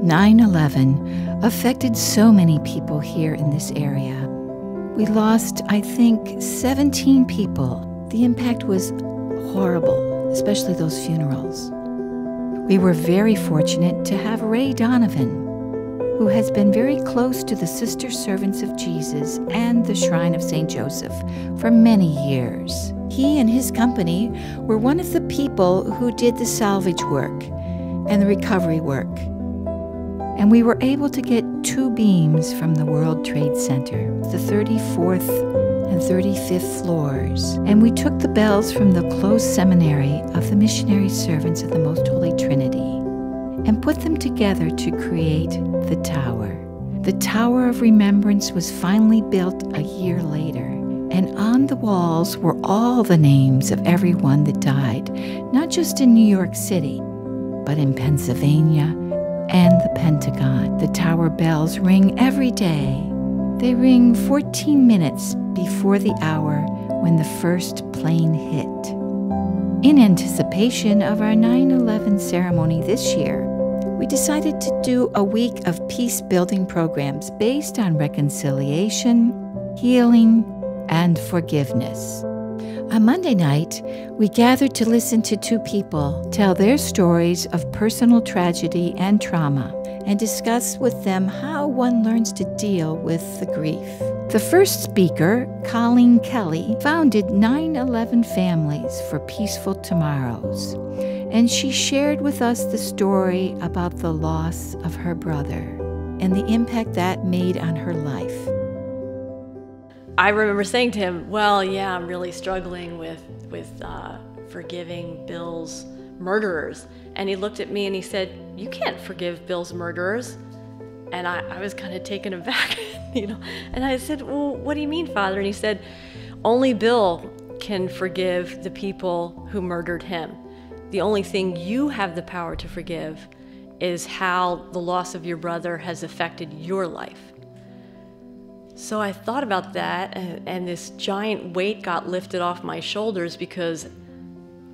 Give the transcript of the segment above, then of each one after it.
9/11 affected so many people here in this area. We lost, I think, 17 people. The impact was horrible, especially those funerals. We were very fortunate to have Ray Donovan, who has been very close to the Sister Servants of Jesus and the Shrine of St. Joseph for many years. He and his company were one of the people who did the salvage work and the recovery work. And we were able to get 2 beams from the World Trade Center, the 34th and 35th floors. And we took the bells from the closed seminary of the Missionary Servants of the Most Holy Trinity and put them together to create the tower. The Tower of Remembrance was finally built a year later, and on the walls were all the names of everyone that died, not just in New York City, but in Pennsylvania and the Pentagon. The tower bells ring every day. They ring 14 minutes before the hour when the first plane hit. In anticipation of our 9/11 ceremony this year, we decided to do a week of peace-building programs based on reconciliation, healing, and forgiveness. On Monday night, we gathered to listen to 2 people tell their stories of personal tragedy and trauma and discuss with them how one learns to deal with the grief. The first speaker, Colleen Kelly, founded 9/11 Families for Peaceful Tomorrows, and she shared with us the story about the loss of her brother and the impact that made on her life. I remember saying to him, well, yeah, I'm really struggling with forgiving Bill's murderers. And he looked at me and he said, you can't forgive Bill's murderers. And I was kind of taken aback, you know. And I said, well, what do you mean, Father? And he said, only Bill can forgive the people who murdered him. The only thing you have the power to forgive is how the loss of your brother has affected your life. So I thought about that, and this giant weight got lifted off my shoulders because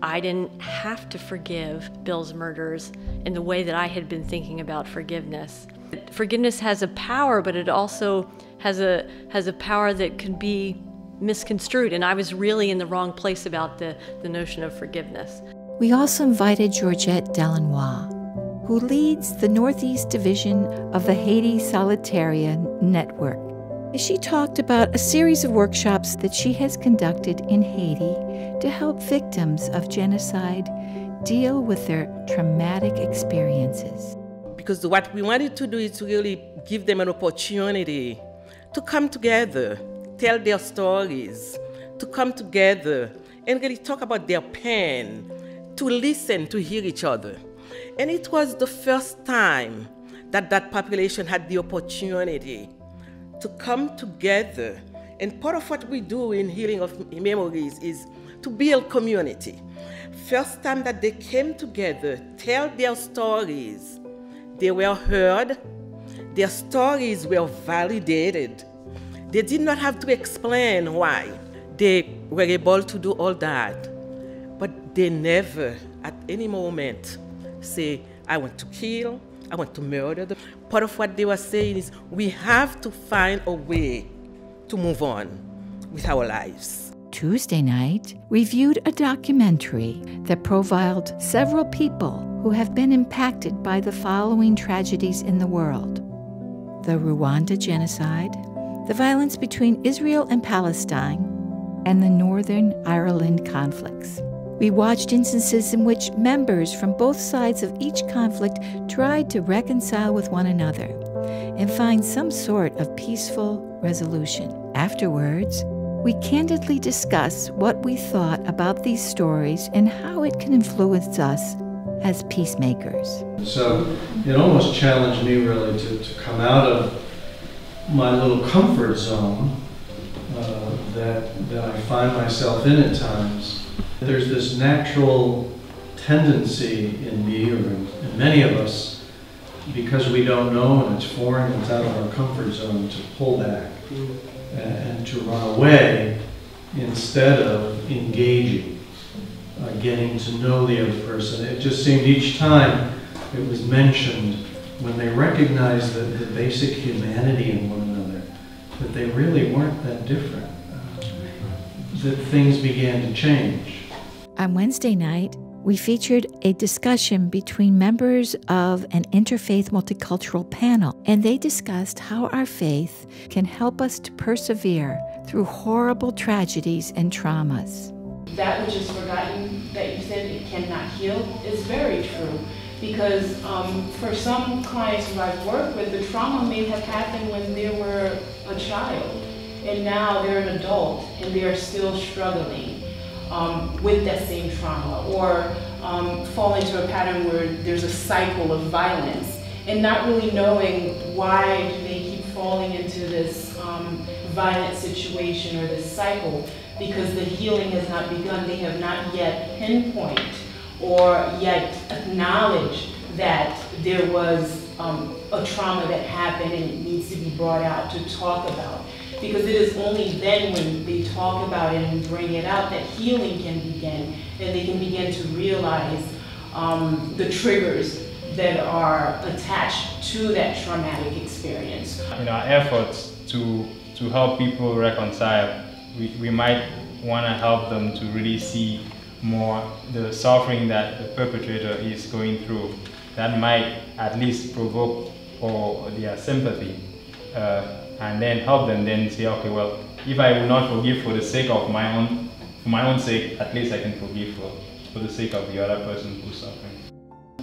I didn't have to forgive Bill's murderers in the way that I had been thinking about forgiveness. Forgiveness has a power, but it also has a power that can be misconstrued, and I was really in the wrong place about the notion of forgiveness. We also invited Georgette Delanois, who leads the Northeast Division of the Haiti Solitaria Network. She talked about a series of workshops that she has conducted in Haiti to help victims of genocide deal with their traumatic experiences. Because what we wanted to do is to really give them an opportunity to come together, tell their stories, to come together and really talk about their pain, to listen, to hear each other. And it was the first time that that population had the opportunity to come together. And part of what we do in Healing of Memories is to build community. First time that they came together, tell their stories. They were heard, their stories were validated. They did not have to explain why they were able to do all that. But they never, at any moment, say, I want to kill, I want to murder. Part of what they were saying is we have to find a way to move on with our lives. Tuesday night, we viewed a documentary that profiled several people who have been impacted by the following tragedies in the world: the Rwanda genocide, the violence between Israel and Palestine, and the Northern Ireland conflicts. We watched instances in which members from both sides of each conflict tried to reconcile with one another and find some sort of peaceful resolution. Afterwards, we candidly discuss what we thought about these stories and how it can influence us as peacemakers. So it almost challenged me really to come out of my little comfort zone that I find myself in at times. There's this natural tendency in me, or in many of us, because we don't know and it's foreign, it's out of our comfort zone, to pull back and to run away instead of engaging, getting to know the other person. It just seemed each time it was mentioned when they recognized the basic humanity in one another, that they really weren't that different, that things began to change. On Wednesday night, we featured a discussion between members of an interfaith multicultural panel, and they discussed how our faith can help us to persevere through horrible tragedies and traumas. That which is forgotten, that you said it cannot heal, is very true. Because for some clients who I've worked with, the trauma may have happened when they were a child, and now they're an adult and they are still struggling with that same trauma, or fall into a pattern where there's a cycle of violence, and not really knowing why do they keep falling into this violent situation or this cycle, because the healing has not begun. They have not yet pinpointed or yet acknowledge that there was a trauma that happened and it needs to be brought out to talk about. Because it is only then when they talk about it and bring it out that healing can begin, and they can begin to realize the triggers that are attached to that traumatic experience. In our efforts to help people reconcile, we might want to help them to really see more the suffering that the perpetrator is going through. That might at least provoke or their sympathy, and then help them then say, okay, well, if I will not forgive for the sake of my own sake, at least I can forgive for the sake of the other person who's suffering.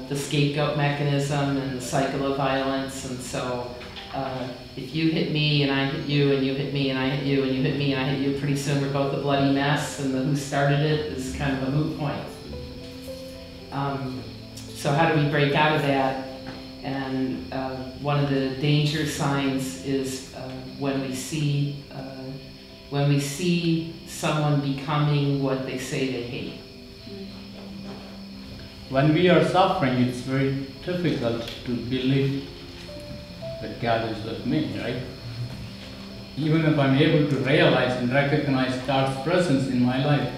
The scapegoat mechanism and the cycle of violence, and so if you hit me and I hit you, and you hit me and I hit you, and you hit me and I hit you, pretty soon we're both a bloody mess, and who started it is kind of a moot point. So how do we break out of that? And one of the danger signs is when we see someone becoming what they say they hate. When we are suffering, it's very difficult to believe that God is with me, right? Even if I'm able to realize and recognize God's presence in my life,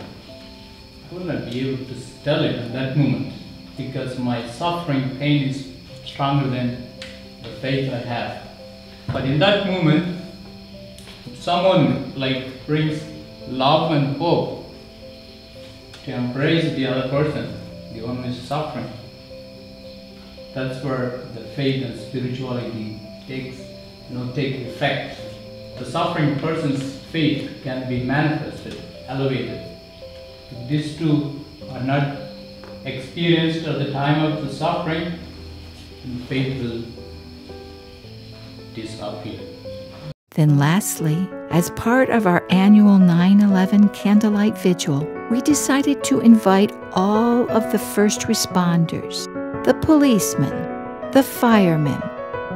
I will not be able to tell it at that moment, because my suffering, pain is stronger than the faith I have. But in that moment, if someone brings love and hope to embrace the other person, the one who is suffering, that's where the faith and spirituality take effect. The suffering person's faith can be manifested, elevated. If these two are not experienced at the time of the suffering, then faith will disappear. Then lastly, as part of our annual 9/11 Candlelight Vigil, we decided to invite all of the first responders, the policemen, the firemen,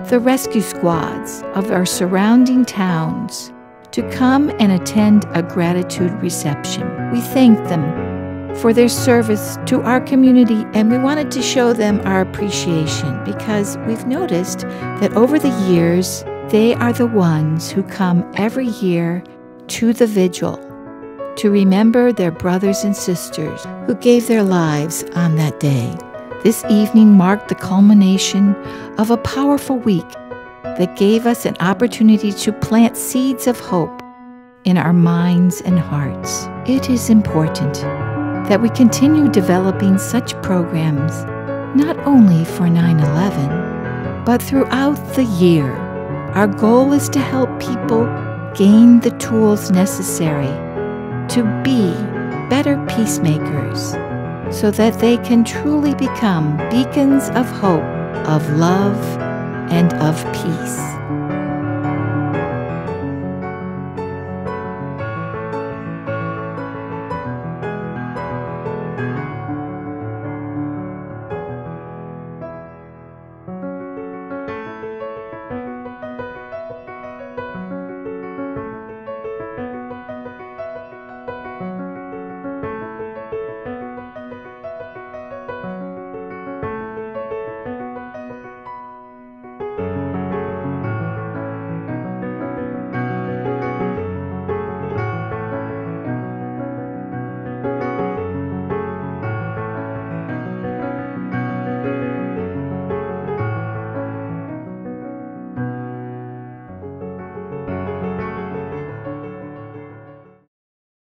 the rescue squads of our surrounding towns to come and attend a gratitude reception. We thanked them for their service to our community, and we wanted to show them our appreciation because we've noticed that over the years, they are the ones who come every year to the vigil to remember their brothers and sisters who gave their lives on that day. This evening marked the culmination of a powerful week that gave us an opportunity to plant seeds of hope in our minds and hearts. It is important that we continue developing such programs not only for 9/11, but throughout the year. Our goal is to help people gain the tools necessary to be better peacemakers so that they can truly become beacons of hope, of love, and of peace.